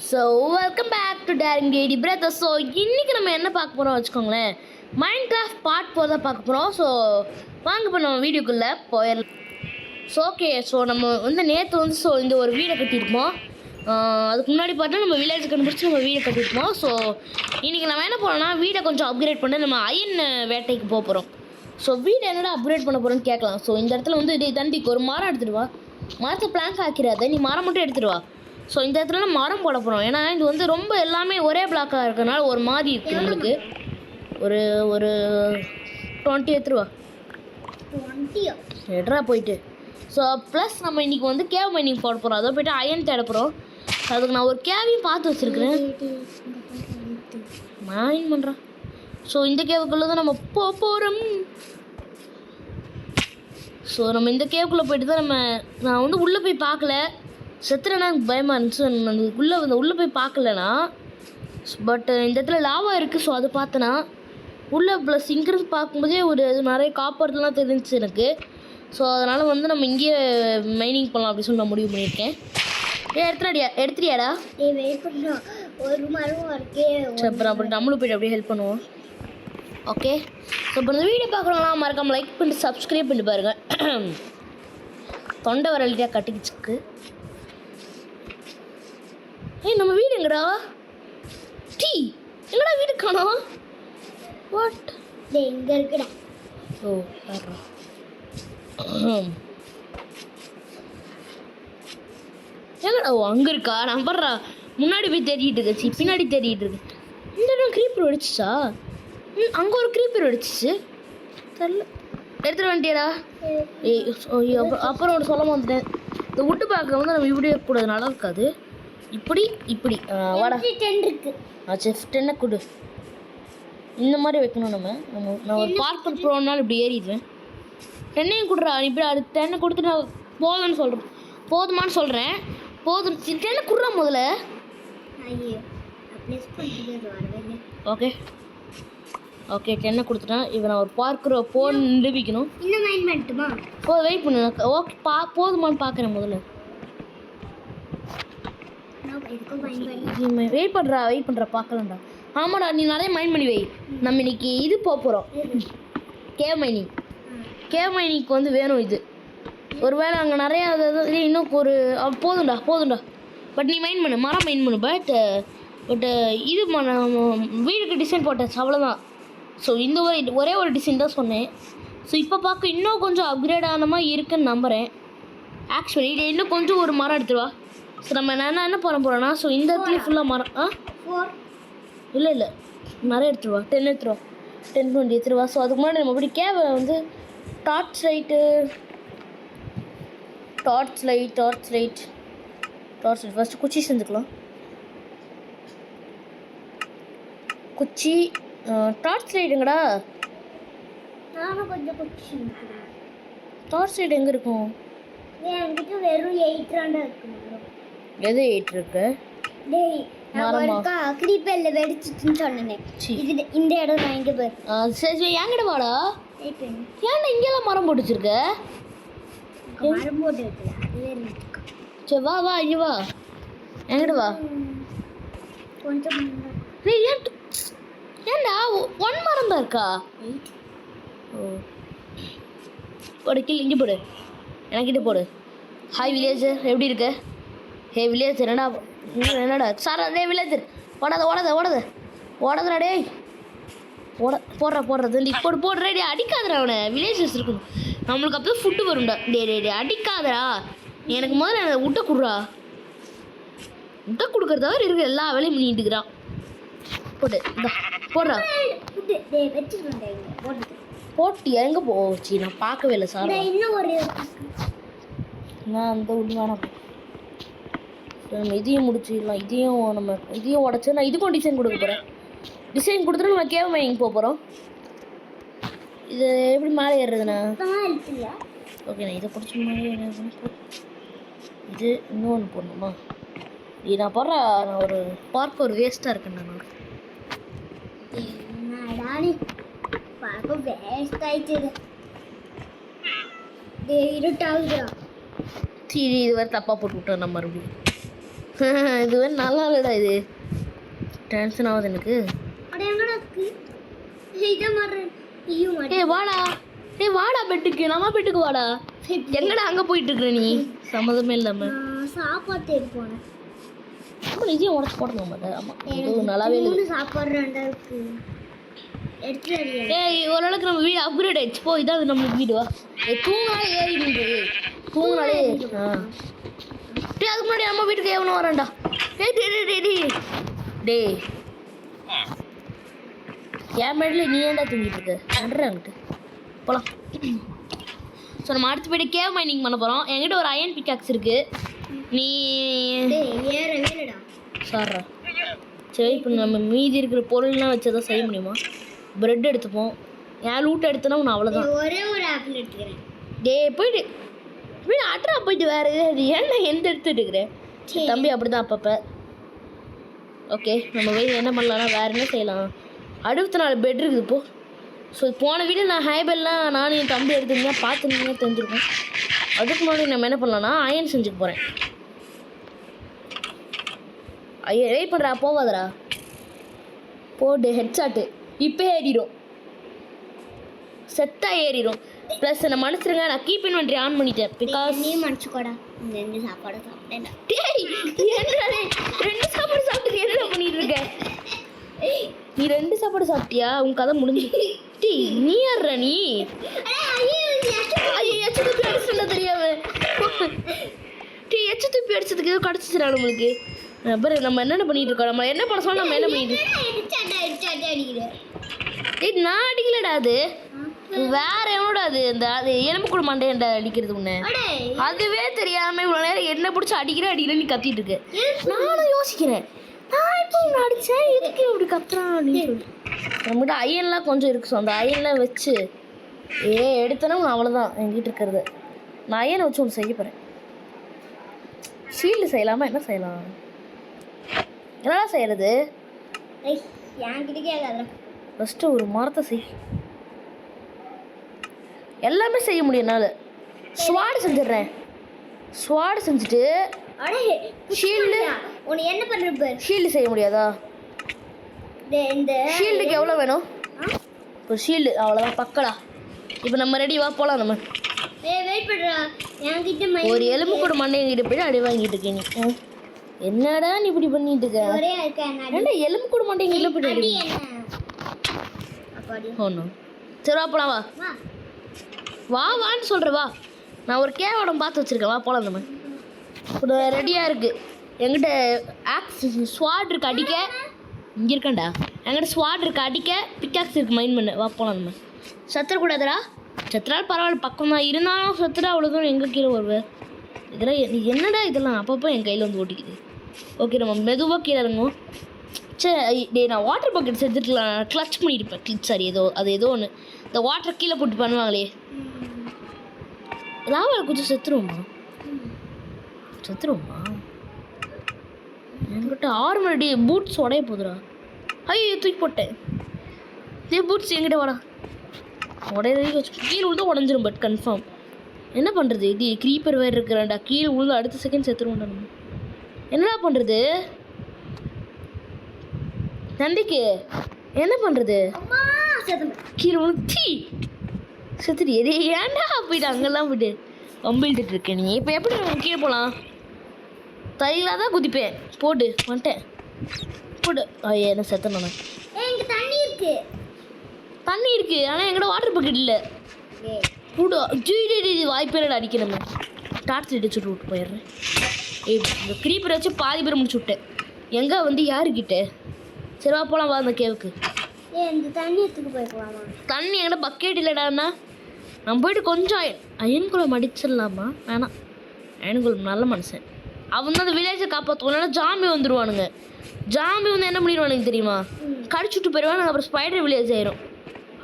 So welcome back to daring daddy brother. So இன்றைக்கி நம்ம என்ன பார்க்க போகிறோம் வச்சுக்கோங்களேன், மைண்ட் கிராஃப்ட் பார்ட் 4 தான் பார்க்க போகிறோம். ஸோ வாங்க இப்போ நம்ம வீடியோக்குள்ளே போயிடலாம். ஸோ ஓகே, ஸோ நம்ம நேற்று இந்த ஒரு வீடை கட்டியிருப்போம். அதுக்கு முன்னாடி பார்த்தா நம்ம வில்லேஜ் கண்டுபிடிச்சி நம்ம வீடை கட்டியிருப்போம். ஸோ இன்றைக்கி நம்ம என்ன போகிறோம்னா, வீடை கொஞ்சம் அப்கிரேட் பண்ணி நம்ம அயன் வேட்டைக்கு போகிறோம். ஸோ வீடை என்னடா அப்கிரேட் பண்ண போகிறோன்னு கேட்கலாம். ஸோ இந்த இடத்துல இதே தண்டிக்கு ஒரு மரம் எடுத்துகிட்டு வா, மரத்தை பிளாங்க் ஆக்கிறாத, நீ மரம் மட்டும் எடுத்துகிட்டு வா. ஸோ இந்த இடத்துல மரம் போட போகிறோம். ஏன்னா இது ரொம்ப எல்லாமே ஒரே பிளாக்காக இருக்கிறதுனால ஒரு மாதிரி இருக்குது நம்மளுக்கு. ஒரு ஒரு 20 எடுத்துருவா, 20 எட்ரா போயிட்டு. ஸோ ப்ளஸ் நம்ம இன்றைக்கி கேவ் மைனிங் போட போகிறோம். அதை போய்ட்டு அயன் தேட போகிறோம். அதுக்கு நான் ஒரு கேவையும் பார்த்து வச்சுருக்கிறேன், மைன் பண்ணுறேன். ஸோ இந்த கேவுக்குள்ளே தான் நம்ம போகிறோம். ஸோ நம்ம இந்த கேவுக்குள்ளே போய்ட்டு தான் நான் உள்ளே போய் பார்க்கல, செத்துறேன்னா எனக்கு பயமாக இருந்துச்சு. உள்ளே போய் பார்க்கலனா, பட் இந்த இடத்துல லாவா இருக்குது. ஸோ அதை பார்த்தேன்னா உள்ளே ப்ளஸ் இங்கிருந்து பார்க்கும்போதே நிறைய காப்பர்லாம் தெரிஞ்சிச்சு எனக்கு. ஸோ அதனால் நம்ம இங்கேயே மைனிங் பண்ணலாம் அப்படின்னு சொல்லி நான் முடிவு பண்ணியிருக்கேன். எடுத்துட்டியாடா? ஒரு மரம் இருக்கே. சரி, அப்புறம் அப்படி நம்மளும் போய்ட்டு அப்படியே ஹெல்ப் பண்ணுவோம். ஓகே, ஸோ இப்போ இந்த வீடியோ பார்க்குறோம்னா மறக்காமல் லைக் பண்ணிட்டு சப்ஸ்கிரைப் பண்ணிட்டு பாருங்கள். தொண்டை வரலிட்டியாக கட்டிக்கிச்சுக்கு. நம்ம வீடு எங்கடா? எங்கடா வீடு காணோம்? வாட்? எங்க இருக்குடா? ஓ வர்றா. எங்கடா? ஓ அங்கே இருக்கா? நான் வர்றா. முன்னாடி போய் தேடிட்டு இருக்கச்சு, பின்னாடி தேடிட்டு இருக்கு. இந்த இடம் க்ரீப்பர் வெடிச்சிச்சா? அங்கே ஒரு க்ரீப்பர் வெடிச்சிச்சு, தெரில. எடுத்துகிட்டு வந்துட்டியடா? அப்புறம் ஒன்று சொல்ல வந்துட்டேன். இந்த விட்டு பார்க்க நம்ம இப்படி இருக்கக்கூடாது, நல்லா இருக்காது. இப்படி வாடா. 10 இருக்கு. செஃப் 10 கொடு. இந்த மாதிரி வைக்கணும். நான் ஒரு பார்க் போனாலும் இப்படி ஏறிடுவேன். 10 கொடுறா. இப்படி அது 10 கொடுத்து நான் போதும்னு சொல்கிறேன். போதுமானு சொல்கிறேன். போதும் 10 கொடுறா முதல்ல. ஓகே ஓகே 10 கொடுத்துட்டேன். இப்போ நான் ஒரு பார்க்குற நிரூபிக்கணும். இன்னும் மைண்ட் பண்ணட்டுமா? வெயிட் பண்ணு. ஓகே போதுமானு பார்க்குறேன் முதல்ல. வெயிட் பண்ணுறா பார்க்கலாம்டா. ஆமாடா, நீ நிறைய மைண்ட் பண்ணி வை. நம்ம இன்னைக்கு இது போகிறோம், கேவ் மைனிங். கேவ் மைனிங்க்கு வேணும் இது. ஒருவேளை அங்கே நிறையா இன்னும் ஒரு போதும்டா. பட் நீ மைண்ட் பண்ணு, மரம் மைண்ட் பண்ணு. பட் இது வீடுக்கு டிசைன் போட்டாச்சு, அவ்வளோதான். ஸோ இந்த ஒரே ஒரு டிசைன் தான் சொன்னேன். ஸோ இப்போ பார்க்க இன்னும் கொஞ்சம் அப்கிரேட் ஆன மாதிரி இருக்குன்னு நம்புகிறேன். ஆக்சுவலி இது இன்னும் கொஞ்சம் ஒரு மரம் எடுத்துருவா. ஸோ நம்ம என்ன பண்ண போகிறோன்னா, ஸோ இந்த இடத்துல ஃபுல்லாக மரம். இல்லை நிறைய எடுத்துருவா. 10 எடுத்துருவா, 10 20 எடுத்துருவா. ஸோ அதுக்கு முன்னாடி நம்ம இப்படி கேவை டார்ச் லைட் ஃபஸ்ட்டு குச்சி செஞ்சுக்கலாம். குச்சி டார்ச் லைட் எங்கடா? நானும் கொஞ்சம் குச்சி. டார்ச் லைட் எங்கே இருக்கும்? என்கிட்ட வெறும் 8 ராண்டா இருக்கு. எது 8 இருக்கு? டேய், நான் ஒருக்கா கிரீப்பர்ல வெடிச்சிட்டுன்னு சொன்னேனே, இது இந்த இடம் நான் இங்கே பாரு. சரி என்கிட்ட வாடா. ஏன்டா இங்கெல்லாம் மரம் போட்டு வச்சிருக்க? மரம் போட்டு வைக்கல, அதுவே இருக்கு. சரி வா இங்கே வா, என்கிட்ட வா. கொஞ்சம் ஏன்டா 1 மரம் தான் இருக்கா? ஓ போடு, கீழே இங்கே போடு, எனக்கிட்ட போடு. ஹாய் வில்லேஜர், எப்படி இருக்க? ஹே வில்லேஜர், என்னடா சார்? அதே வில்லேஜர், ஓடாதடா டேய். போடுறது நீ போடுறா டே. அடிக்காதடா அவனை, வில்லேஜர்ஸ் இருக்கணும் நம்மளுக்கு. அப்போ ஃபுட்டு வரும்டா. டே அடிக்காதடா. எனக்கு முதல்ல முட்டை கொடுறா. முட்டை கொடுக்குறதவரை இருக்கிற எல்லா வேலையும் பண்ணிட்டு இருக்கிறான். போடுறா. போட்டியா? எங்கே போச்சு? நான் பார்க்கவே இல்லை சார். நான் அந்த உள்ள வேணாம். நம்ம இதையும் முடிச்சிடலாம். இதையும் உடச்சி நான் இதுக்கும் டிசைன் கொடுக்க போகிறேன். டிசைன் கொடுத்துட்டு நம்ம கேவ் மைனிங் போகிறோம். இது எப்படி மேலே ஏறுறதுண்ணா? ஓகே, நான் இதை பிடிச்ச மாதிரி இது இன்னொன்று போடணுமா? இது நான் போடுற நான் ஒரு பார்க்க ஒரு வேஸ்ட்டாக இருக்குண்ணா. இது வேறு தப்பாக போட்டு விட்டோம் நம்ம மறுபடியும். இது வந்து நல்லா இல்லைடா இது. டென்ஷன் ஆகுது எனக்கு. அட எங்கடா இருக்கு இத மாதிரி ஐயோ ஏய் வாடா, ஏய் வாடா பெட்டுக்கு, நம்ம பெட்டுக்கு வாடா. எங்கடா அங்கே போயிட்டு இருக்கிற நீ? சம்மந்தமே இல்லாம சாப்பாடு தேடி போனேன். அப்புறம் நிஜம் உடச்சு போடணும் மாட்டேன். ஆமாம் இது நல்லாவே இல்லை. சாப்பாடு ரெண்டா இருக்கு எடுத்து. ஏய் ஓரளவுக்கு நம்ம வீடு அப்கிரேட் ஆயிடுச்சு. போ இதான் நம்மளுக்கு வீடு. வா தூங்கினாலே ஏறிடுது. தூங்கினாலே டே அதுக்கு முன்னாடி நம்ம வீட்டுக்கு எவனும் வரேன்டா. டேய் டே டே டே டே என் மேடில் நீ ஏன்டா தூங்கிட்டு இருக்க? நடுறாங்கிட்டு போகலாம். ஸோ நம்ம அடுத்த போய்ட்டு கேவ் மைனிங் பண்ண போகிறோம். என்கிட்ட ஒரு அயன் பிக்காக்ஸ் இருக்குது. நீ ஏறவேலடா சார்ரா. சரி இப்போ நம்ம மீதி இருக்கிற பொருள்லாம் வச்சு தான் செய்ய முடியுமா? ப்ரெட் எடுத்துப்போம். என் லூட் எடுத்தனா நான் அவ்வளோதான். ஒரே ஒரு ஆப்பிள் எடுத்துக்கிறேன். டே போயிட்டு வீடு அட்ரா போயிட்டு வேறு ஏன்னா எந்த எடுத்துட்டு இருக்கிறேன் தம்பி அப்படி தான் அப்பப்போ. ஓகே நம்ம வீடு என்ன பண்ணலாம்னா வேறு என்ன செய்யலாம்? 64 பெட் இருக்குது இப்போ. ஸோ போன வீடு நான் ஹைபெல்லாம் நானும் என் தம்பி எடுத்துருந்தேன் பார்த்துருந்தீங்க தெரிஞ்சிருக்கோம். அதுக்கு முன்னாடி நம்ம என்ன பண்ணலாம்னா அயன் செஞ்சுக்க போகிறேன். ஐயோ வெயிட் பண்ணுறா போவாதரா. போடு ஹெட்ஷாட்டு இப்போ ஏறிடும். செட்டாக ஏறிடும். ப்ளஸ் என்னை மன்னிச்சிருங்க நான் கீப் இன்வென்ட்ரி ஆன் பண்ணிட்டேன். பிகாஸ் நீ மன்னிச்சுக்கோடா. 2 சாப்பாடு சாப்பிட்டேன். டேய் என்னடா 2 சாப்பாடு சாப்பிட்டு என்னடா பண்ணிட்டு இருக்க? நீ 2 சாப்பாடு சாப்பிட்டியா? உன் கதை முடிஞ்சு. டேய் நீ யார்ற நீ? ஐயோ எச்சு துப்பி அடிச்சுட்டா தெரியாம. டேய் எச்சு துப்பி அடிச்சதுக்கு ஏதோ கிடச்சிச்சுடா நம்மளுக்கு. அப்புறம் நம்ம என்னென்ன பண்ணிட்டு இருக்கோம்? நம்ம என்ன பண்ண சொன்னா நம்ம என்ன பண்ணிட்டு? டேய் நான் அடிக்கலடா. அது வேற எவனோட அது இந்த அது எலும்பு கூட மண்டையண்டா அடிக்கிறது உன்னை. அதுவே தெரியாம இவ்வளோ நேரம் என்ன பிடிச்சி அடிக்கிறேன் நீ கத்திட்டு இருக்கு. நானும் யோசிக்கிறேன் நான் இப்போ உன்னை அடித்தேன் எதுக்கு இப்படி கத்துறான் அப்படின்னு சொல்லி. நம்மகிட்ட அயன்லாம் கொஞ்சம் இருக்கு. ஸோ அந்த அயன்லாம் வச்சு எடுத்தனா அவ்வளோதான் என்கிட்ட இருக்கிறது. நான் அயனை வச்சு ஒன்று செய்ய போகிறேன். ஷீல்டு செய்யலாமா? என்ன செய்யலாம்? என்னடா செய்கிறது? ஃபஸ்ட்டு ஒரு மரத்தை செய். எல்லாமே செய்ய முடியும் என்னால். ஸ்வாடு செஞ்சிடுறேன். ஸ்வாடு செஞ்சுட்டு ஷீல்டு உனக்கு என்ன பண்ணுற? ஷீல்டு செய்ய முடியாதா? இந்த ஷீல்டுக்கு எவ்வளோ வேணும்? ஒரு ஷீல்டு அவ்வளோதான் பக்கடா. இப்போ நம்ம ரெடி வா போகலாம். நம்ம வெயிட் பண்ணுறா. என்கிட்ட ஒரு எலும்பு கூட மண்டையங்கிட்ட போய்ட்டு அடி வாங்கிட்டு இருக்கேன் நீ. என்னடா நீ இப்படி பண்ணிட்டு இருக்க? ஏன்டா எலும்பு கூட மண்டையங்கிட்ட போய்ட்டு அடி ஒன்றும். சரி வா போலாம். வா வா வான்னு சொல்கிறேன். வா நான் ஒரு கேவடம் பார்த்து வச்சுருக்கேன். வா போகலாம். நம்ம இப்போ ரெடியாக இருக்குது. என்கிட்ட ஆக்ஸ் ஸ்வாட் இருக்குது அடிக்க. இங்கே இருக்கேன்டா. என்கிட்ட ஸ்வாட் இருக்குது அடிக்க. பிக்காக்ஸ் இருக்குது மைண்ட் பண்ண. வா போகலாம். நம்ம சத்துறக்கூடாதுடா. சத்துறாலும் பரவாயில்ல பக்கம் தான் இருந்தாலும் சத்துறா அவ்வளோதான் எங்கே கீழே வருவேன். இதெல்லாம் என்னடா இதெல்லாம் அப்பப்போ என் கையில் வந்து ஓட்டிக்குது. ஓகே நம்ம மெதுவாக கீழே இறங்குவோம். சரி டே நான் வாட்டர் பக்கெட் செஞ்சுருக்கலாம். கிளச் பண்ணியிருப்பேன். சாரி ஏதோ ஒன்று இந்த வாட்டர் கீழே போட்டு பண்ணுவாங்களே. லாவாவில் கொஞ்சம் செத்துருவோம்மா. என்கிட்ட 6 மணி பூட்ஸ் உடைய போதுடா. ஐயோ தூக்கி போட்டேன். பூட்ஸ் என்கிட்ட வாடா. உடைய வச்சு கீழே விழுந்து உடஞ்சிரும். பட் கன்ஃபார்ம் என்ன பண்ணுறது? இது க்ரீப்பர் வேறு இருக்கிறான்டா. கீழே விழுந்து அடுத்த செகண்ட் செத்துருவோம்டா. நம்ம என்னடா பண்ணுறது? நந்திக்கு என்ன பண்ணுறது? கீழே விழுந்து செத்துட்டு எது ஏன்டா போயிட்டு அங்கெல்லாம் போயிட்டு வம்பிழுத்துட்டு இருக்கேன் நீ. இப்போ எப்படி நம்ம கீழே போகலாம்? தையிலாக தான் குதிப்பேன். போட்டு வந்துட்டேன். போட்டு ஐயா என்ன செத்தணும். தண்ணி இருக்கு ஆனால் எங்கள்கிட்ட வாட்டர் பக்கெட் இல்லை. போடு வாய்ப்பே இல்லை அடிக்கிறேன். டார்ச் லைட் வச்சுட்டு விட்டு போயிடுறேன். இந்த க்ரீப்பரை வச்சு பாதி பேரை முடிச்சு விட்டேன். எங்கே வந்து யாருக்கிட்ட? சரி வா போகலாம். வா அந்த கேவுக்கு. தண்ணி எடுத்துக்கு போய்க்கலாமா? தண்ணி என்கிட்ட பக்கெட் இல்லைடாண்ணா. நான் போயிட்டு கொஞ்சம் அயன்குளம் அடிச்சிடலாமா? வேணாம். அயன்குளம் நல்ல மனுஷன். அவன் தான் அந்த வில்லேஜை காப்பாற்றுவோம். இல்லைன்னா ஜாம்பி வந்துடுவானுங்க. ஜாம்பி வந்து என்ன பண்ணிடுவானுங்க தெரியுமா? கடிச்சுட்டு போயிடுவானுங்க. அப்புறம் ஸ்பைடர் வில்லேஜ் ஆயிரும்.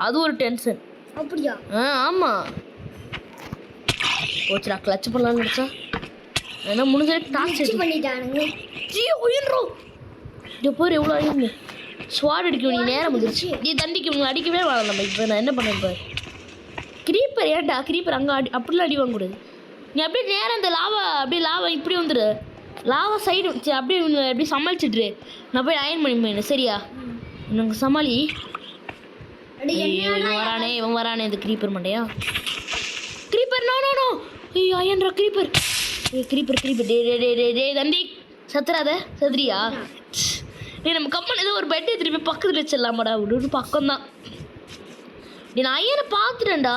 அது ஒரு டென்ஷன். அப்படியா? ஆமாம். போச்சுடா கிளச் பண்ணலான்னு நினச்சா ஏன்னா முடிஞ்ச டார்ச் பண்ணிட்டானுங்க. உயிர்றோம். இங்கே போய் எவ்வளோ அழியுங்க. ஸ்வாட் அடிக்க நீ நேரம் வந்துருச்சு. நீ தண்டிக்கு இவங்க அடிக்கவே வேணாம். நம்ம இப்போ நான் என்ன பண்ணேன் இப்போ க்ரீப்பர் ஏன்டா க்ரீப்பர் அங்கே அப்படிலாம் அடி வாங்கக்கூடாது. நீ அப்படியே நேரம் இந்த லாவா அப்படியே லாவா இப்படி வந்துடு. லாவா சைடு வச்சு அப்படியே எப்படி சமாளிச்சிட்ரு. நான் போய் அயன் பண்ணி சரியா? எனக்கு சமாளி. இவன் வரானே இந்த க்ரீப்பர் மண்டையா. Creeper no no no. ஐயோ அயன்ரா க்ரீப்பர். க்ரீப்பர் டே தண்டி சத்துறாத சதுரியா. நம்ம கம்பெனி ஏதோ ஒரு பெட் திருப்பி பக்கத்தில் வச்சிடலாமாடா. ஒரு பக்கம் தான். நான் அயனை பார்த்துட்டேன்டா.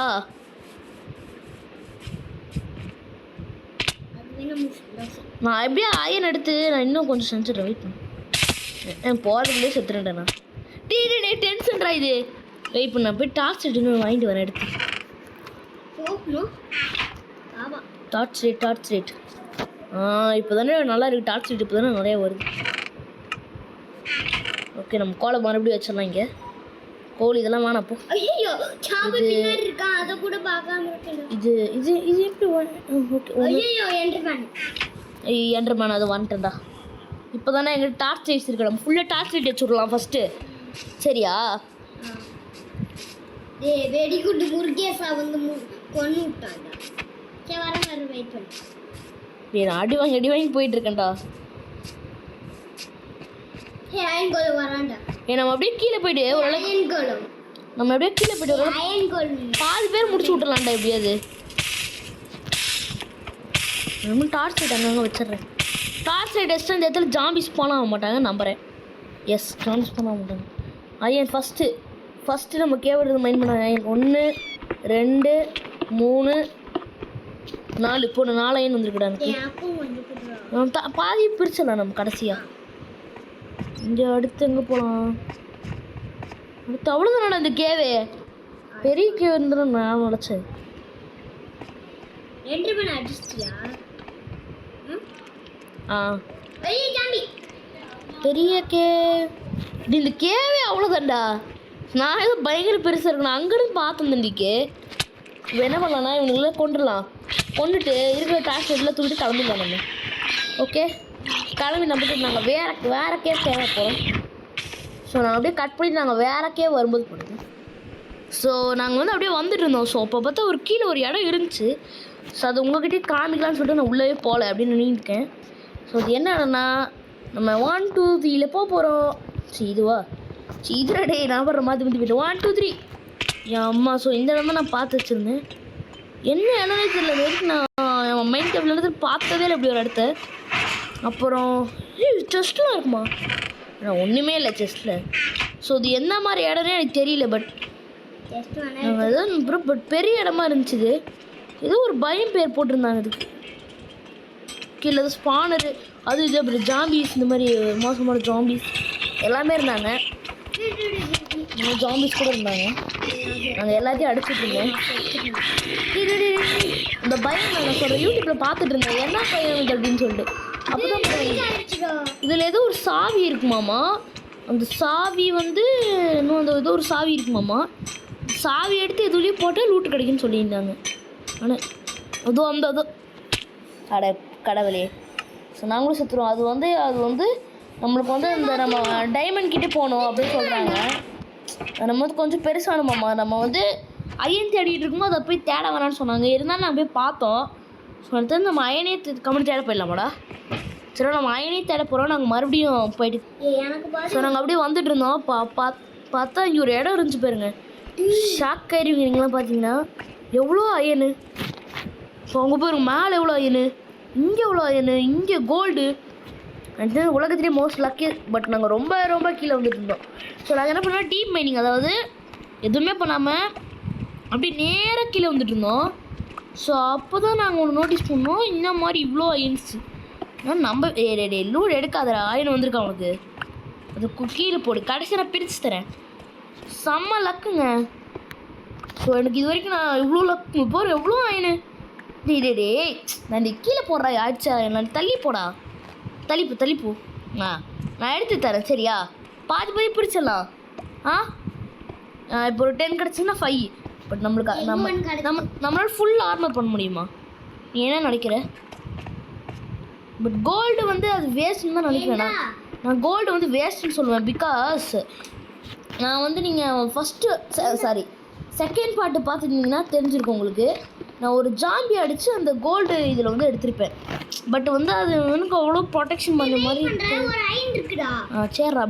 நான் எப்படியா அயன் எடுத்து நான் இன்னும் கொஞ்சம் செஞ்சுட்டேன். வெயிட் பண்ண போகிறதுலேயே செத்துறேன்டா நான். டே டென்ஷன்டா இது. வெயிட் பண்ண போய் டார்ச் லைட் இன்னும் வாங்கிட்டு வரேன் எடுத்து. டார்ச் லைட் இப்போ தானே நல்லா இருக்குது. டார்ச் லைட் இப்போ தானே நிறையா வருது. ஓகே நம்ம கோலை மறுபடியும் வச்சிடலாம். இங்கே கோழி இதெல்லாம் வேணாம் போ. இது இது இது எப்படி என்ட்ரமேன் அது வந்துட்டேன்டா. இப்போ தானே எங்கிட்ட டார்ச் லைட்ஸ் இருக்கு. நம்ம ஃபுல்லாக டார்ச் லைட் வச்சு விடலாம் ஃபஸ்ட்டு சரியா? வெடிகுண்டு முருகேசா வந்து கொண்டு விட்டாங்க. வெயிட் பண்ணு. நான் அடி வாங்கி போயிட்டு இருக்கேன்டா. நம்ம அப்படியே கீழே போயிட்டு நம்ம அப்படியே கீழே போயிட்டு பாதி பேர் முடிச்சு விட்டுலாம்டா எப்படியாது. நம்ம டார்ச் லைட் அங்கங்கே வச்சிடுறேன். டார்ச் லைட் வச்சுட்டு இந்த இடத்துல ஜாம்பிஸ் போனால் ஆக மாட்டாங்க நம்புறேன். எஸ் ஜாம்பிஸ் போனால் ஆக மாட்டாங்க. அயன் ஃபஸ்ட்டு நம்ம கேவறது மைண்ட் பண்ண அயன் 1 2 3 4 இப்போ 4 அயன் வந்துருக்குடா. பாதி பிரிச்சிடலாம் நம்ம கடைசியாக. இங்கே அடுத்து எங்கே போகலாம்? அடுத்து அவ்வளோதானடா இந்த கேவே. பெரிய கேவ் இருந்தாலும் நான் நினச்சேன். பெரிய கேவ் இந்த கேவே அவ்வளோதான்டா. நான் ஏதோ பயங்கர பெருசாக இருக்கணும் அங்கேருந்து பார்த்தேன் தண்டிக்கு. என்ன பண்ணலாம்னா இவனுக்குள்ளே கொண்டுட்டு இருக்கிற டார்ச் லைட்லாம் தூக்கிட்டு கிளம்பிடலாம் நம்ம. ஓகே கிளம்பி நம்பிட்டு நாங்கள் வேறு கேவ் தேவை போகிறோம். ஸோ நாங்கள் அப்படியே கட் பண்ணிட்டு நாங்கள் வேறு கேவ் வரும்போது போடுது. ஸோ நாங்கள் வந்து அப்படியே வந்துட்டு இருந்தோம். ஸோ அப்போ பார்த்தா ஒரு கீழே ஒரு இடம் இருந்துச்சு. ஸோ அது உங்கள்கிட்டே காமிக்கலான்னு சொல்லிட்டு நான் உள்ளே போகல அப்படின்னு நின்றுருக்கேன். ஸோ அது என்னன்னா நம்ம 1 2 3 போக போகிறோம். சரி இதுவா இதுடா டே நான் வர்ற மாதிரி போயிட்டு 1 2 3 என் அம்மா. ஸோ இந்த இடம் தான் நான் பார்த்து வச்சுருந்தேன். என்ன இடம்னே தெரியல. வரைக்கும் நான் மைண்ட் டேபிள் எடுத்து பார்த்ததே இல்லை இப்படி ஒரு இடத்த. அப்புறம் செஸ்ட்லாம் இருக்குமா? நான் ஒன்றுமே இல்லை செஸ்ட்டில். ஸோ இது என்ன மாதிரி இடம்னே எனக்கு தெரியல. பட் பெரிய இடமா இருந்துச்சு. ஏதோ ஒரு பயம் பேர் போட்டிருந்தாங்க இதுக்கு. கீழே ஏதோ ஸ்பானரு அது இது அப்புறம் ஜாம்பிஸ் இந்த மாதிரி மோசமான ஜாம்பிஸ் எல்லாமே இருந்தாங்க. ஜாம்பிஸ் கூட இருந்தாங்க. நாங்கள் எல்லாத்தையும் அடிச்சுட்டு இருந்தோம். இந்த பயம் நான் சொல்கிறேன் யூடியூப்பில் பார்த்துட்டு இருந்தேன் என்ன பயம் இது அப்படின்னு சொல்லிட்டு. அப்போ தான் இதில் ஏதோ ஒரு சாவி இருக்குமாம்மா. அந்த சாவி வந்து இன்னும் அந்த ஏதோ ஒரு சாவி இருக்குமாம்மா. சாவி எடுத்து எதுலேயும் போட்டால் லூட்டு கிடைக்குன்னு சொல்லியிருந்தாங்க. ஆனால் அதோ கடவுளே. ஸோ நாங்களும் சுற்றுறோம். அது வந்து நம்மளுக்கு வந்து இந்த நம்ம டைமண்ட் கிட்டே போகணும் அப்படின்னு சொல்கிறாங்க. நம்ம வந்து கொஞ்சம் பெருசானுமாம்மா. நம்ம வந்து அயன் தேடிட்டு இருக்கும்போது அதை போய் தேட வேணான்னு சொன்னாங்க. இருந்தாலும் நாங்கள் போய் பார்த்தோம். ஸோ அடுத்து நம்ம அயனே கம்பெனி தேட போயிடலாமாடா. சரி நம்ம அயனே தேட போகிறோம். நாங்கள் மறுபடியும் போயிட்டு ஸோ நாங்கள் அப்படியே வந்துட்டு இருந்தோம். பார்த்தா இங்கே ஒரு இடம் இருந்துச்சு பாருங்க. ஷாக் ஆயிருவீங்க நீங்களாம் பார்த்தீங்கன்னா. எவ்வளோ அயனு. ஸோ அங்கே போயிருங்க மேலே எவ்வளோ அயனு, இங்கே எவ்வளோ அயனு, இங்கே கோல்டு. அது உலகத்திலே மோஸ்ட் லக்கி. பட் நாங்கள் ரொம்ப ரொம்ப கீழே வந்துட்டு இருந்தோம். ஸோ நாங்கள் என்ன பண்ணோம் டீப் மைனிங் அதாவது எதுவுமே பண்ணாமல் அப்படியே நேராக கீழே வந்துட்டு இருந்தோம். ஸோ அப்போ தான் நாங்கள் ஒன்று நோட்டீஸ் பண்ணோம் இந்த மாதிரி இவ்வளோ அயன்ஸு. நான் நம்ம லூட் எடுக்காத அயன் வந்திருக்கா அவனுக்கு. அது கீழே போடு கடைசி நான் பிரித்து தரேன். செம்ம லக்குங்க. ஸோ எனக்கு இது வரைக்கும் நான் இவ்வளோ லக்கு போகிற எவ்வளோ அயனு. டே நான் கீழே போடுறா ஆச்சா நான் தள்ளி போடா. தள்ளிப்போ நான் எடுத்து தரேன் சரியா. பாதி பிரிச்சிடலாம். இப்போ ஒரு 10 கிடச்சுன்னா 5. பட் நம்மளுக்கு நம்மளால ஃபுல் ஆர்மர் பண்ண முடியுமா? நீ என்ன நினைக்கிற? பட் கோல்டு வந்து அது வேஸ்ட்னு தான் நினைக்கிறேன். நான் கோல்டு வந்து வேஸ்ட்டுன்னு சொல்லுவேன். பிகாஸ் நான் வந்து நீங்கள் ஃபஸ்ட்டு செகண்ட் பார்ட்டு பார்த்துருந்தீங்கன்னா தெரிஞ்சிருக்கும் உங்களுக்கு. நான் ஒரு ஜாம்பி அடித்து அந்த கோல்டு இதில் வந்து எடுத்திருப்பேன். பட் வந்து அது எனக்கு அவ்வளோ ப்ரொடெக்ஷன் பண்ண மாதிரி சரிடா.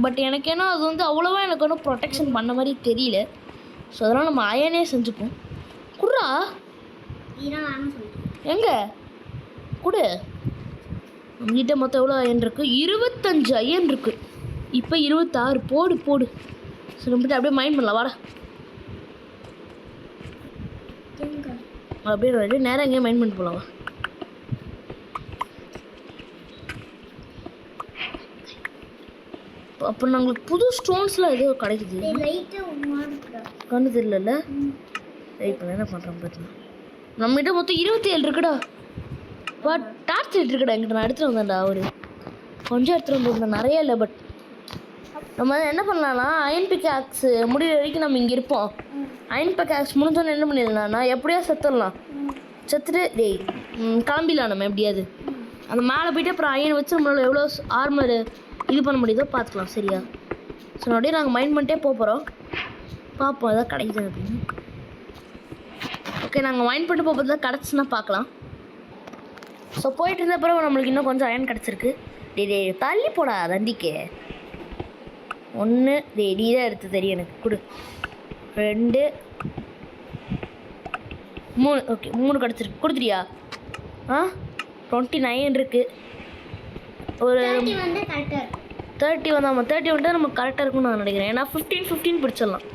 பட் எனக்கு ஏன்னா அது வந்து அவ்வளோவா எனக்கு ஒன்றும் ப்ரொடெக்ஷன் பண்ண மாதிரி தெரியல. ஸோ அதனால் நம்ம அயனே செஞ்சுப்போம். குட்ரா எங்கே கொடு. நம்மகிட்ட மொத்தம் எவ்வளோ அயன் இருக்குது? 25 அயன் இருக்குது. இப்போ 26 போடு. ஸோ நம்மகிட்ட அப்படியே மைண்ட் பண்ணலாம். வாடா அப்படியே நேராக எங்கேயும் மைண்ட் பண்ணிட்டு போகலாம். அப்போ நாங்களுக்கு புது ஸ்டோன்ஸ்லாம் ஏதோ கிடைக்குது. கண்ணு தெரியல. இப்போ என்ன பண்ணுறோம் பார்த்தீங்கன்னா நம்மகிட்ட மொத்தம் 27 இருக்குடா. பட் டார்ச் லைட் இருக்குடா என்கிட்ட. நான் எடுத்துகிட்டு வந்தேன்டா. கொஞ்சம் எடுத்துகிட்டு வந்துருந்தேன், நிறைய இல்லை. பட் நம்ம என்ன பண்ணலாம்னா அயன் பிக்காக்ஸ் முடிகிற வரைக்கும் நம்ம இங்கே இருப்போம். அயன் பிக்காக்ஸ் முடிஞ்சோன்னு என்ன பண்ணிடலாம்னா எப்படியா செத்துட்டு கிளம்பிடலாம். நம்ம எப்படியாவது அந்த மேலே போய்ட்டு அப்புறம் அயன் வச்சு நம்மளால் எவ்வளோ ஆர்மர் இது பண்ண முடியுதோ பார்த்துக்கலாம். சரியா? ஸோ அப்படியே நாங்கள் மைண்ட் பண்ணிட்டே போகிறோம். பார்ப்போம் எதாவது கிடைக்குது அப்படின்னு. ஓகே, நாங்கள் மைண்ட் பண்ணிட்டு போகிறது தான் கிடச்சுன்னா பார்க்கலாம். ஸோ போயிட்டு இருந்த பிறகு நம்மளுக்கு இன்னும் கொஞ்சம் அயன் கிடச்சிருக்கு. டே தள்ளி போடா தண்டிக்கு. 1 நீ தான் எடுத்து தெரியும் எனக்கு. கொடு. 2 3. ஓகே 3 கிடச்சிருக்கு. கொடுத்துட்டியா? 29 இருக்குது. ஒரு 30 வந்தால் 30 வந்துட்டு நமக்கு கரெக்டாக இருக்கும்னு நான் நினைக்கிறேன். ஏன்னா 15 பிடிச்சிடலாம்.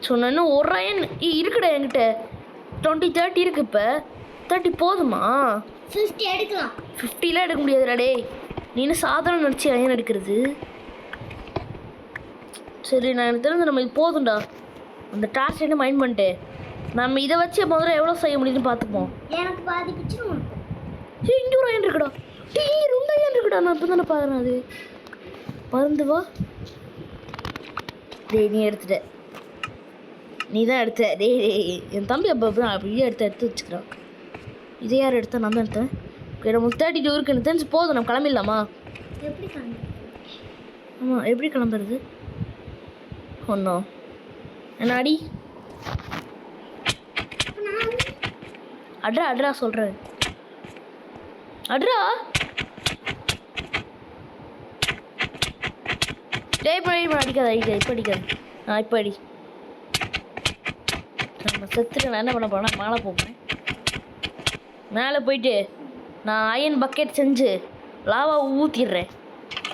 ஸோ நான் இன்னும் ஒரு அயன் இருக்குடா என்கிட்ட. 30 இருக்குது. இப்போ 30 போதுமா? 50 எடுக்கலாம். 50லாம் எடுக்க முடியாதுடா டே. நீனு சாதாரண நடிச்சு அயன் எடுக்கிறது. சரி, நான் எனக்கு தெரிஞ்சு நம்ம இது போதும்டா. அந்த டார்ச் லைட்டை மைண்ட் பண்ணிட்டு நம்ம இதை வச்சு முதல்ல எவ்வளோ செய்ய முடியுதுன்னு பார்த்துப்போம். எனக்கு பாதி பிடிச்சிடும். இங்கே ஒரு அயன் இருக்குடா. இங்கே 2 அயன் இருக்குடா. நான் இப்போ தானே பார்க்குறேன். அது பறந்து வா. நீ எடுத்துட்ட. நீ தான் எடுத்த. என் தம்பி அப்போ அப்படியே எடுத்து வச்சுக்கிறான். இதை யார் எடுத்தா? நான் தான் எடுத்தேன். ஓகே, நமக்கு 32 இருக்குது. எனக்கு தெரிஞ்சு போதும். நம்ம கிளம்பிடலாமா? எப்படி கிளம்புறது? ஆமாம், எப்படி கிளம்புறது? ஒன்றும் என்ன அடி அட்ரா சொல்கிறேன். அட்ரா அடிக்காது. இப்போ அடிக்காது. இப்போ அடி. நம்ம செத்துட்டு நான் என்ன பண்ண போகிறேன்னா மேலே போகிறேன். மேலே போயிட்டு நான் அயன் பக்கெட் செஞ்சு லாவாவை ஊற்றிடுறேன்.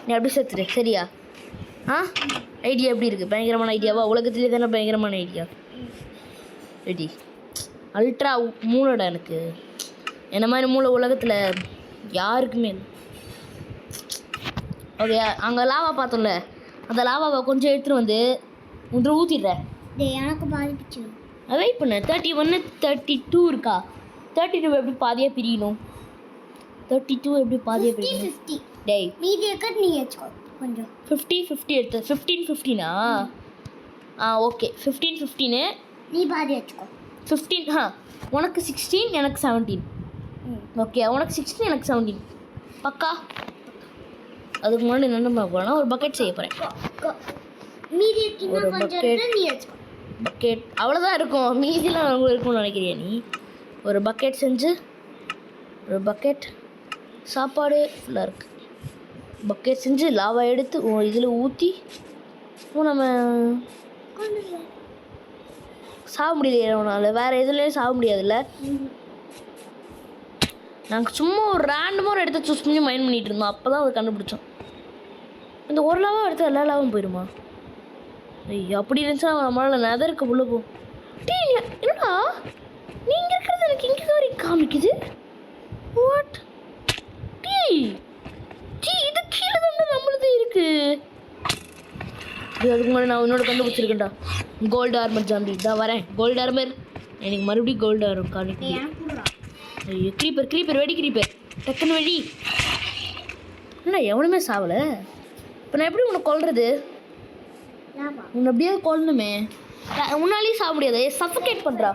நீ அப்படி செத்துடு. சரியா? ஐடியா எப்படி இருக்குது? பயங்கரமான ஐடியாவா? உலகத்திலே தானே பயங்கரமான ஐடியா. Ready ultra மூளைடா. எனக்கு என்ன மாதிரி மூளை உலகத்தில் யாருக்குமே இல்லை. ஓகே, அங்கே லாவா பார்த்தோம்ல, அந்த லாவாவை கொஞ்சம் எடுத்துகிட்டு வந்து ஒன்று ஊற்றிடுறேன். எனக்கு பாதிப்பிச்சு. வெயிட் பண்ணு. 31 32 இருக்கா? 32 எப்படி பாதியாக பிரியணும்? 32 எப்படி பாதியாக பிரியணும்? 50 டேய் மீதி எக்கட் நீ வச்சுக்கோ. கொஞ்சம் 50 எடுத்து 15 ஓகே 15 நீ பாதி வச்சுக்கோ. 15 உனக்கு 16 எனக்கு 17. ஓகே, உனக்கு 16 எனக்கு 17 பக்கா. அதுக்கு முன்னாடி என்ன பண்ண போகிறேன்னா ஒரு பக்கெட் செய்ய போகிறேன். மீதி ஒரு பக்கெட் நீ வச்சுக்கோ. பக்கெட் அவ்வளோதான் இருக்கும். மீதிலாம் உங்களுக்கு இருக்கும்னு நினைக்கிறியா நீ? ஒரு பக்கெட் செஞ்சு ஒரு பக்கெட் சாப்பாடு ஃபுல்லாக இருக்குது. பக்கெட் செஞ்சு லாவா எடுத்து இதில் ஊற்றி நம்ம சாக முடியலையே. உன்னால் வேறு எதுலேயும் சாக முடியாதுல்ல. நாங்கள் சும்மா ஒரு ரேண்டமாக எடுத்து சூஸ் பண்ணி மைண்ட் பண்ணிகிட்டு இருந்தோம். அப்போ தான் அதை கண்டுபிடிச்சோம். இந்த ஒரு லாவாக எடுத்து எல்லா லாவும் போயிடுமா? ஐயோ, அப்படி இருந்துச்சா நம்மளால் நெதருக்கு உள்ள போ. என்னடா நீங்கள் இருக்கிறது எனக்கு இங்கே தான் காமிக்குது. வாட் இது கீழே தான் நம்மளது இருக்கு. அதுக்கு முன்னாடி நான் உன்னோட கண்டுபிடிச்சிருக்கேன்டா. கோல்டு ஆர்மர் ஜாம்பி தான் வரேன். கோல்டு ஆர்மர் எனக்கு மறுபடியும் கோல்டு ஆர்மர் காணிக்கு. ஐயோ, க்ரீப்பர் வெடி. டக்குன்னு வெடி. என்ன எவனுமே சாவலை. இப்போ நான் எப்படி உன்னை கொல்றது? உன்னை அப்படியே கொல்லணுமே. உன்னாலேயும் சாக முடியாது. சஃபகேட் பண்ணுறா.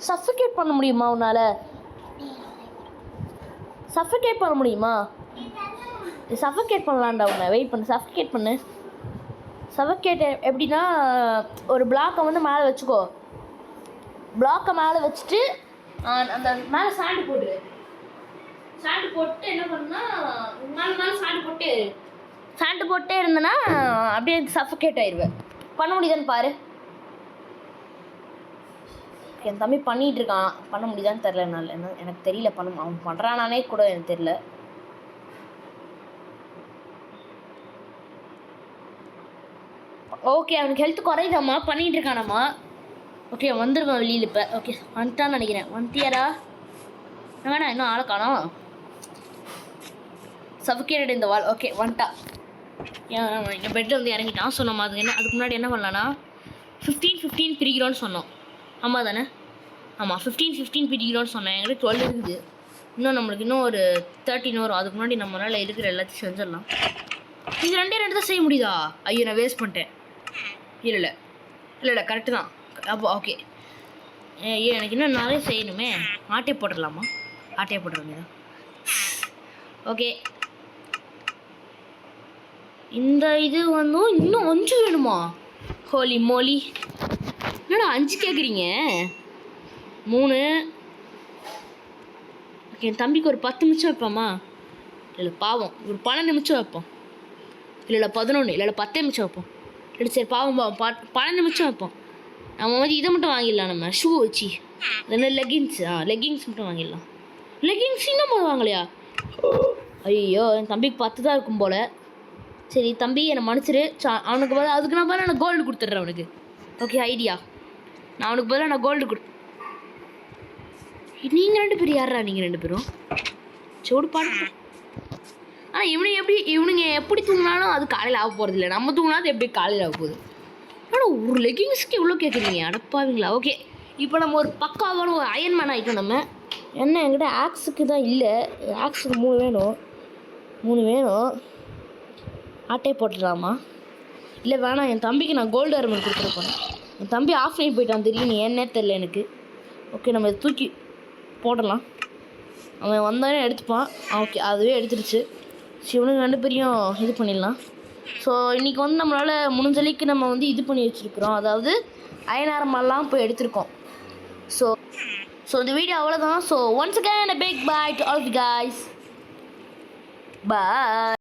சஃபகேட் பண்ண முடியுமா உன்னால்? சஃபகேட் பண்ண முடியுமா? சஃபகேட் பண்ணலான்டா உன்னை. வெயிட் பண்ணு. சஃபகேட் பண்ணு. சஃபகேட் எப்படின்னா ஒரு பிளாக்கை வந்து மேலே வச்சுக்கோ. பிளாக்கை மேலே வச்சுட்டு அந்த மேலே சாண்டு போட்டு என்ன பண்ணுன்னா மேலே சாண்டு போட்டே இருந்தேன்னா அப்படியே சஃபோகேட் ஆயிடுவேன். பண்ண முடியுதான்னு பாரு. என் தம்பி பண்ணிகிட்டு இருக்கான், பண்ண முடியுதான்னு தெரில. என்னால் எனக்கு தெரியல, அவன் பண்ணுறானானே கூட எனக்கு தெரில. ஓகே, அவனுக்கு ஹெல்த் குறையுதாம்மா, பண்ணிகிட்டு இருக்கானாம்மா. ஓகே, வந்துருவேன் வெளியில் இப்போ. ஓகே, வந்துட்டான்னு நினைக்கிறேன். வந்துட்டியாரா? வேணா இன்னும் ஆளை காணோம். சஃபோகேட்டட் இந்த வால். ஓகே, வந்துட்டா. என் பெட்டில் வந்து இறங்கிட்டான். ஸோ நம்ம அதுக்கு முன்னாடி என்ன பண்ணலான்னா 15 பிரிக்கிறோன்னு சொன்னோம். ஆமாம் தானே? ஆமாம், 15 பிரிக்கிறோன்னு சொன்னேன். என்கிட்ட 12 இருக்குது. இன்னும் ஒரு 13 வரும். அதுக்கு முன்னாடி நம்மளால் இருக்கிற எல்லாத்தையும் செஞ்சிடலாம். இது 2 தான் செய்ய முடியுதா? ஐயோ, நான் வேஸ்ட் பண்ணிட்டேன். இல்லை கரெக்டு தான். அப்போ ஓகே, ஐயோ எனக்கு இன்னும் நிறைய செய்யணுமே. ஆட்டையை போட்டுடலாமா? ஆட்டையை போட்டுருங்க. ஓகே, இந்த இது வந்து இன்னும் 5 வேணுமா? ஹோலி மோலி, என்னடா 5 கேட்குறீங்க? 3. ஓகே, என் தம்பிக்கு ஒரு 10 நிமிஷம் வைப்போமா? இல்லை பாவம், ஒரு 12 நிமிஷம் வைப்போம். இல்லை 11, இல்லை 10 நிமிஷம் வைப்போம். இல்லை சரி பாவம் 12 நிமிஷம் வைப்போம். நம்ம வந்து இதை மட்டும் வாங்கிடலாம். நம்ம ஷூ வச்சு என்ன லெகின்ஸ் மட்டும் வாங்கிடலாம். லெகின்ஸ் இன்னும் வாங்கலையா? ஐயோ, என் தம்பிக்கு 10 தான் இருக்கும் போல். சரி தம்பி, என்னை மன்னிச்சிரு. அவனுக்கு பதில் அதுக்கு நான் பதிலாக நான் கோல்டு கொடுத்துட்றேன் அவனுக்கு. Okay, idea. நான் அவனுக்கு பதிலாக கோல்டு நீங்கள் 2 பேரும் யாரா? நீங்கள் 2 பேரும் சோடு பாடு. ஆனால் இவனுங்க எப்படி தூங்கினாலும் அது காலையில் ஆக போகிறது இல்லை. நம்ம தூங்கினாலும் எப்படி காலையில் ஆக போகுது? ஆனால் ஒரு லெகிங்ஸ்க்கு இவ்வளோ கேட்குறீங்க, அடப்பாவீங்களா? ஓகே, இப்போ நம்ம ஒரு பக்காவான ஒரு அயன்மேன் ஆகிட்டோம். நம்ம என்ன என்கிட்ட ஆக்ஸுக்கு தான் இல்லை. ஆக்ஸுக்கு 3 வேணும். ஆட்டையை போட்டுடலாமா? இல்லை வேணாம், என் தம்பிக்கு நான் கோல்டு ஆர்மர் கொடுத்துருப்பேன். என் தம்பி ஆஃப் லைன் போயிட்டான், தெரியும் நீ என்னே தெரில எனக்கு. ஓகே, நம்ம தூக்கி போடலாம். அவன் வந்தானே எடுத்துப்பான். ஓகே, அதுவே எடுத்துருச்சு. சிவனுக்கு 2 பேரையும் இது பண்ணிடலாம். ஸோ இன்றைக்கி வந்து நம்மளால் முடிஞ்சளிக்கு நம்ம வந்து இது பண்ணி வச்சுருக்குறோம். அதாவது அயனாரமெல்லாம் போய் எடுத்திருக்கோம். ஸோ இந்த வீடியோ அவ்வளோதான். So once again a big bye to all of you guys. Bye.